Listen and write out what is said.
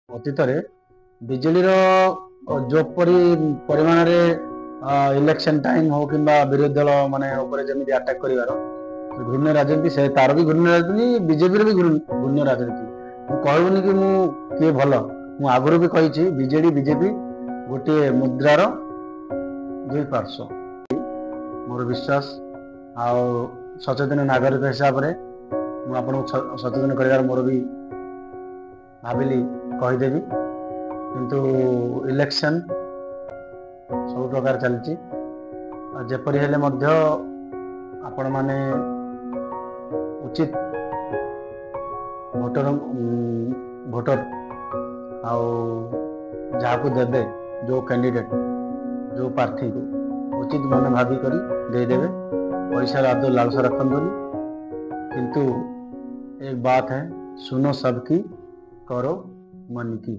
ଅତୀତରେ ବିଜେଡିର ଯୋପରି ପରିମାଣରେ ଇଲେକ୍ସନ ଟାଇମ ହଉ କିମ୍ବା ବିରୋଧୀ ଦଳ ମାନେ ଉପରେ ଯେମିତି ଆଟାକ୍ କରିବାର ଘୃଣ୍ୟ ରାଜନୀତି, ସେ ତାର ବି ଘୃଣ୍ୟ ରାଜନୀତି, ବିଜେପିର ବି ଘୃଣ୍ୟ ରାଜନୀତି। ମୁଁ କହିବୁନି କି ମୁଁ କିଏ ଭଲ, ମୁଁ ଆଗରୁ ବି କହିଛି ବିଜେଡି ବିଜେପି ଗୋଟିଏ ମୁଦ୍ରାର ଦୁଇ ପାର୍ଶ୍ୱ। ମୋର ବିଶ୍ୱାସ ଆଉ ସଚେତନ ନାଗରିକ ହିସାବରେ ମୁଁ ଆପଣଙ୍କୁ ସଚେତନ କରିବାର ମୋର ବି ଭାବିଲି କହିଦେବି। କିନ୍ତୁ ଇଲେକ୍ସନ ସବୁ ପ୍ରକାର ଚାଲିଛି, ଆଉ ଯେପରି ହେଲେ ମଧ୍ୟ ଆପଣମାନେ ଉଚିତ ଭୋଟର ଆଉ ଯାହାକୁ ଦେବେ, ଯେଉଁ କ୍ୟାଣ୍ଡିଡେଟ୍ ଯେଉଁ ପ୍ରାର୍ଥୀକୁ ଉଚିତ ମନେ ଭାବି କରି ଦେଇଦେବେ। पैसा आदौ लालसा रखंदुनी, किंतु एक बात है, सुनो सबकी करो मन की।